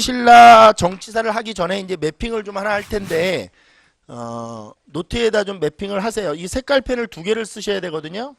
신라 정치사를 하기 전에 이제 매핑을 좀 하나 할 텐데 노트에다 좀 매핑을 하세요. 이 색깔펜을 2개를 쓰셔야 되거든요.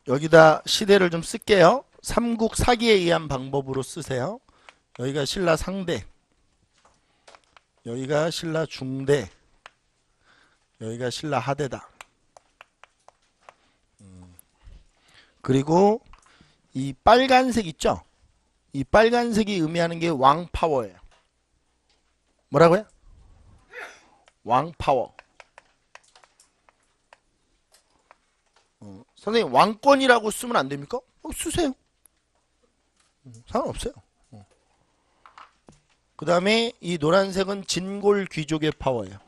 여기다 시대를 좀 쓸게요. 삼국 사기에 의한 방법으로 쓰세요. 여기가 신라 상대, 여기가 신라 중대, 여기가 신라 하대다. 그리고 이 빨간색 있죠? 이 빨간색이 의미하는 게 왕파워예요. 뭐라고요? 왕파워. 선생님 왕권이라고 쓰면 안 됩니까? 쓰세요. 상관없어요. 그 다음에 이 노란색은 진골 귀족의 파워예요.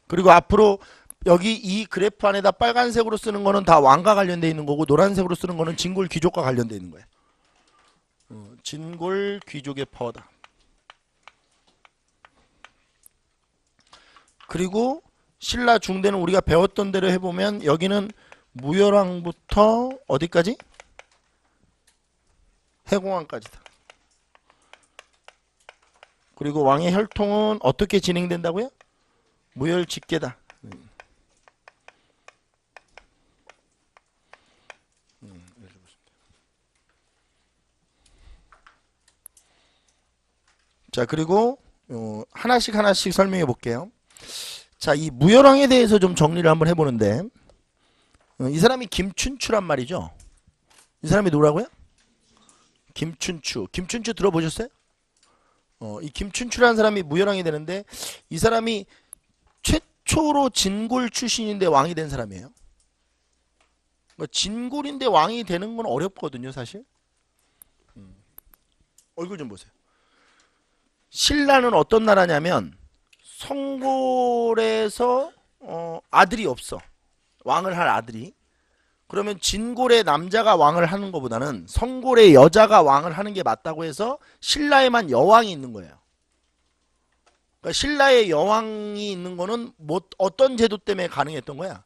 그리고 앞으로 여기 이 그래프 안에다 빨간색으로 쓰는 거는 다 왕과 관련되어 있는 거고, 노란색으로 쓰는 거는 진골 귀족과 관련되어 있는 거예요. 진골 귀족의 파워다. 그리고 신라 중대는 우리가 배웠던 대로 해보면 여기는 무열왕부터 어디까지? 해공왕까지다. 그리고 왕의 혈통은 어떻게 진행된다고요? 무열직계다. 자, 그리고 하나씩 설명해 볼게요. 자, 이 무열왕에 대해서 좀 정리를 한번 해보는데, 이 사람이 김춘추란 말이죠. 이 사람이 누구라고요? 김춘추. 김춘추 들어보셨어요? 이 김춘추라는 사람이 무열왕이 되는데, 이 사람이 최초로 진골 출신인데 왕이 된 사람이에요. 그러니까 진골인데 왕이 되는 건 어렵거든요, 사실. 얼굴 좀 보세요. 신라는 어떤 나라냐면 성골에서 아들이 없어. 왕을 할 아들이. 그러면 진골의 남자가 왕을 하는 것보다는 성골의 여자가 왕을 하는 게 맞다고 해서 신라에만 여왕이 있는 거예요. 그러니까 신라에 여왕이 있는 거는 뭐 어떤 제도 때문에 가능했던 거야?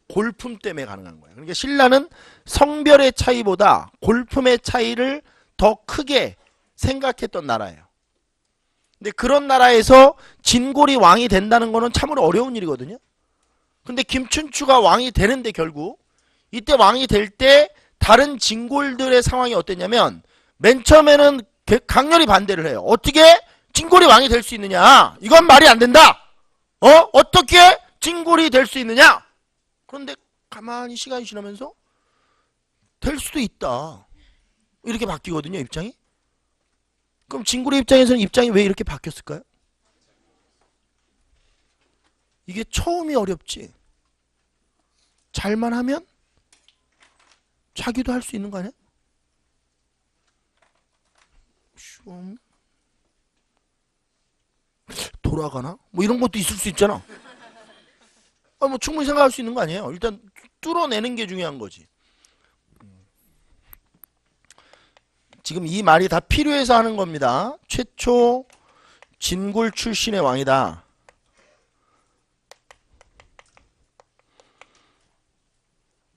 골품 때문에 가능한 거예요. 그러니까 신라는 성별의 차이보다 골품의 차이를 더 크게 생각했던 나라예요. 근데 그런 나라에서 진골이 왕이 된다는 거는 참으로 어려운 일이거든요. 근데 김춘추가 왕이 되는데 결국 이때 왕이 될 때 다른 진골들의 상황이 어땠냐면 맨 처음에는 강렬히 반대를 해요. 어떻게 진골이 왕이 될 수 있느냐? 이건 말이 안 된다. 어떻게 진골이 될 수 있느냐? 그런데 가만히 시간이 지나면서 될 수도 있다. 이렇게 바뀌거든요, 입장이. 그럼 진골의 입장에서는 입장이 왜 이렇게 바뀌었을까요? 이게 처음이 어렵지. 잘만 하면 자기도 할 수 있는 거 아니야? 좀 돌아가나? 뭐 이런 것도 있을 수 있잖아. 뭐 충분히 생각할 수 있는 거 아니에요? 일단 뚫어내는 게 중요한 거지. 지금 이 말이 다 필요해서 하는 겁니다. 최초 진골 출신의 왕이다.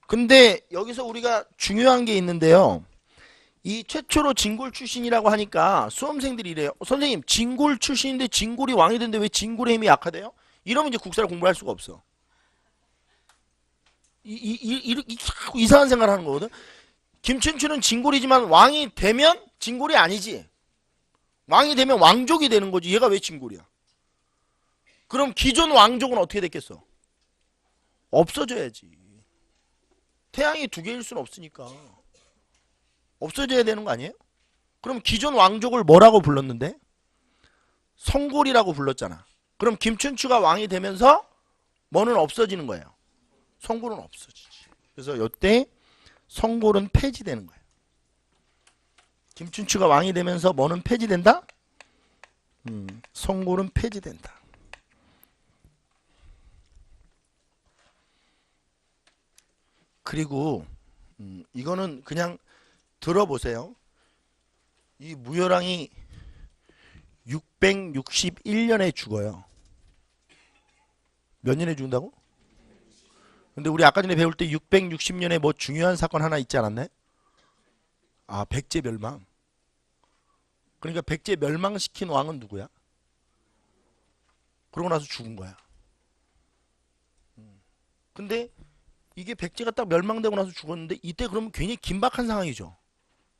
근데 여기서 우리가 중요한 게 있는데요. 이 최초로 진골 출신이라고 하니까 수험생들이 이래요. 선생님, 진골 출신인데 진골이 왕이 됐는데 왜 진골의 힘이 약하대요? 이러면 이제 국사를 공부할 수가 없어. 이상한 생각을 하는 거거든. 김춘추는 진골이지만 왕이 되면 진골이 아니지. 왕이 되면 왕족이 되는 거지. 얘가 왜 진골이야? 그럼 기존 왕족은 어떻게 됐겠어? 없어져야지. 태양이 2개일 수는 없으니까 없어져야 되는 거 아니에요? 그럼 기존 왕족을 뭐라고 불렀는데? 성골이라고 불렀잖아. 그럼 김춘추가 왕이 되면서 뭐는 없어지는 거예요? 성골은 없어지지. 그래서 이때 성골은 폐지되는 거예요. 김춘추가 왕이 되면서 뭐는 폐지된다? 성골은 폐지된다. 그리고 이거는 그냥 들어보세요. 이 무열왕이 661년에 죽어요. 몇 년에 죽는다고? 근데 우리 아까 전에 배울 때 660년에 뭐 중요한 사건 하나 있지 않았네? 아, 백제 멸망. 그러니까 백제 멸망시킨 왕은 누구야? 그러고 나서 죽은 거야. 근데 이게 백제가 딱 멸망되고 나서 죽었는데 이때 그러면 굉장히 긴박한 상황이죠.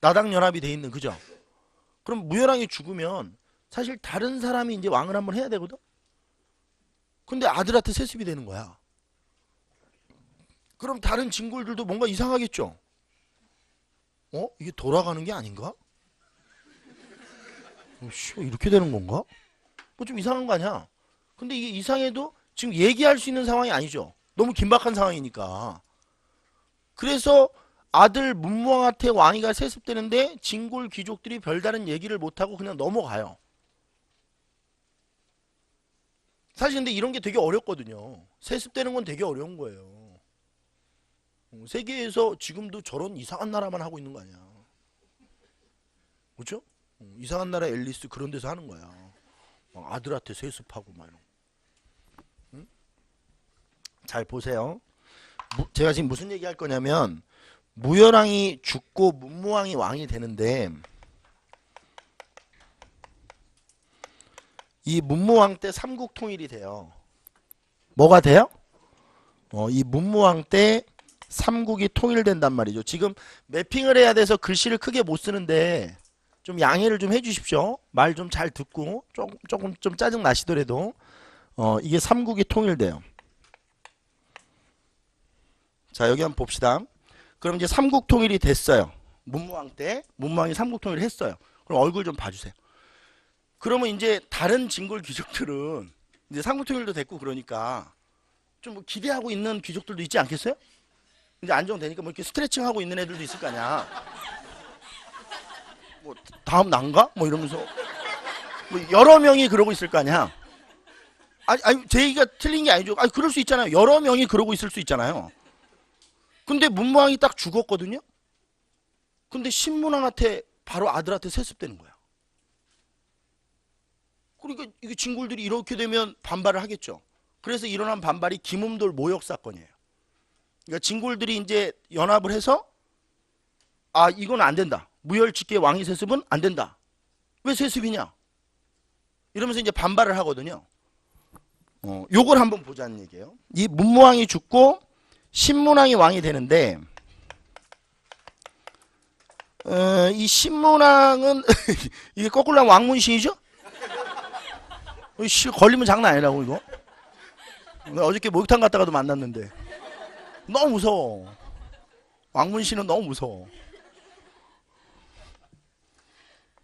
나당 연합이 돼 있는, 그죠? 그럼 무열왕이 죽으면 사실 다른 사람이 이제 왕을 한번 해야 되거든? 근데 아들한테 세습이 되는 거야. 그럼 다른 진골들도 뭔가 이상하겠죠? 이게 돌아가는 게 아닌가? 이렇게 되는 건가? 뭐 좀 이상한 거 아니야? 근데 이게 이상해도 지금 얘기할 수 있는 상황이 아니죠. 너무 긴박한 상황이니까. 그래서 아들 문무왕한테 왕위가 세습되는데 진골 귀족들이 별다른 얘기를 못하고 그냥 넘어가요. 사실 근데 이런 게 되게 어렵거든요. 세습되는 건 되게 어려운 거예요. 세계에서 지금도 저런 이상한 나라만 하고 있는 거 아니야. 그렇죠? 이상한 나라 앨리스 그런 데서 하는 거야. 막 아들한테 세습하고 막 이런. 응? 잘 보세요. 제가 지금 무슨 얘기 할 거냐면 무열왕이 죽고 문무왕이 왕이 되는데 이 문무왕 때 삼국통일이 돼요. 뭐가 돼요? 이 문무왕 때 삼국이 통일된단 말이죠. 지금 매핑을 해야 돼서 글씨를 크게 못 쓰는데 좀 양해를 좀 해주십시오. 말 좀 잘 듣고 조금 좀 짜증 나시더라도 이게 삼국이 통일돼요. 자, 여기 한번 봅시다. 그럼 이제 삼국 통일이 됐어요. 문무왕 때 문무왕이 삼국 통일을 했어요. 그럼 얼굴 좀 봐주세요. 그러면 이제 다른 진골 귀족들은 이제 삼국 통일도 됐고 그러니까 좀 뭐 기대하고 있는 귀족들도 있지 않겠어요? 이제 안정되니까 뭐 이렇게 스트레칭 하고 있는 애들도 있을 거 아니야. 뭐 다음 난가? 뭐 이러면서 뭐 여러 명이 그러고 있을 거 아니야. 아니 제 얘기가 틀린 게 아니죠. 아니 그럴 수 있잖아요. 여러 명이 그러고 있을 수 있잖아요. 근데 문무왕이 딱 죽었거든요. 근데 신문왕한테 바로 아들한테 세습되는 거야. 그러니까 이게 진골들이 이렇게 되면 반발을 하겠죠. 그래서 일어난 반발이 김음돌 모욕 사건이에요. 그러니까 진골들이 이제 연합을 해서 아 이건 안 된다. 무열직계 왕위 세습은 안 된다. 왜 세습이냐? 이러면서 이제 반발을 하거든요. 요걸 한번 보자는 얘기예요. 이 문무왕이 죽고 신문왕이 왕이 되는데 이 신문왕은 이게 거꾸로 하면 왕문신이죠? 걸리면 장난 아니라고 이거. 어저께 목욕탕 갔다가도 만났는데 너무 무서워. 왕문신은 너무 무서워.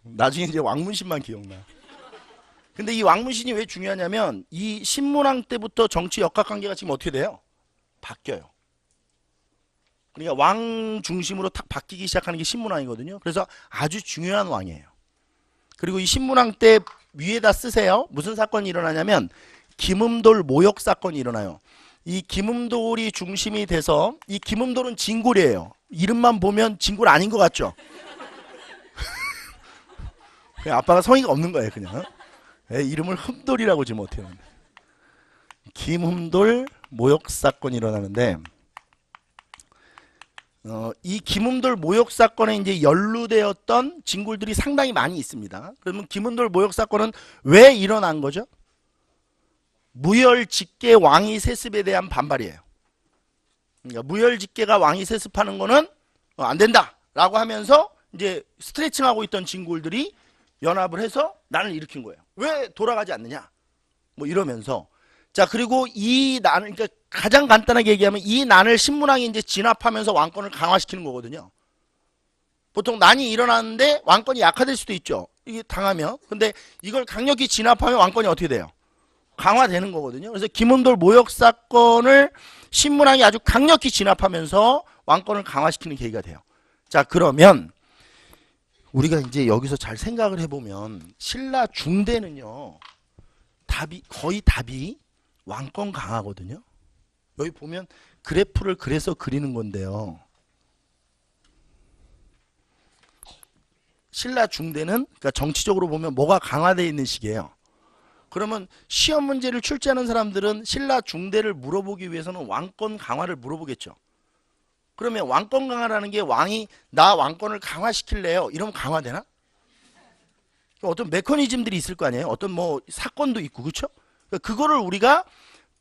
나중에 이제 왕문신만 기억나. 근데 이 왕문신이 왜 중요하냐면 이 신문왕 때부터 정치 역학관계가 지금 어떻게 돼요? 바뀌어요. 그러니까 왕 중심으로 탁 바뀌기 시작하는 게 신문왕이거든요. 그래서 아주 중요한 왕이에요. 그리고 이 신문왕 때 위에다 쓰세요. 무슨 사건이 일어나냐면 김음돌 모욕 사건이 일어나요. 이 김음돌이 중심이 돼서 이 김음돌은 진골이에요. 이름만 보면 진골 아닌 것 같죠? 그냥 아빠가 성의가 없는 거예요. 그냥 이름을 흠돌이라고 지금 어떻게 하는데 김흠돌 모욕 사건이 일어나는데 이 김흠돌 모욕 사건에 이제 연루되었던 진골들이 상당히 많이 있습니다. 그러면 김흠돌 모욕 사건은 왜 일어난 거죠? 무열직계 왕위 세습에 대한 반발이에요. 그러니까 무열직계가 왕위 세습하는 거는 안 된다라고 하면서 이제 스트레칭하고 있던 진골들이 연합을 해서 난을 일으킨 거예요. 왜 돌아가지 않느냐? 뭐 이러면서 자 그리고 이 난 그러니까 가장 간단하게 얘기하면 이 난을 신문왕이 이제 진압하면서 왕권을 강화시키는 거거든요. 보통 난이 일어나는데 왕권이 약화될 수도 있죠. 이게 당하면. 근데 이걸 강력히 진압하면 왕권이 어떻게 돼요? 강화되는 거거든요. 그래서 김음돌 모욕 사건을 신문왕이 아주 강력히 진압하면서 왕권을 강화시키는 계기가 돼요. 자, 그러면 우리가 이제 여기서 잘 생각을 해보면 신라 중대는요, 거의 답이 왕권 강화거든요. 여기 보면 그래프를 그래서 그리는 건데요. 신라 중대는 그러니까 정치적으로 보면 뭐가 강화되어 있는 시기예요. 그러면 시험 문제를 출제하는 사람들은 신라 중대를 물어보기 위해서는 왕권 강화를 물어보겠죠. 그러면 왕권 강화라는 게 왕이 나 왕권을 강화시킬래요. 이러면 강화되나? 어떤 메커니즘들이 있을 거 아니에요. 어떤 뭐 사건도 있고 그렇죠? 그거를 우리가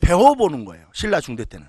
배워보는 거예요. 신라 중대 때는.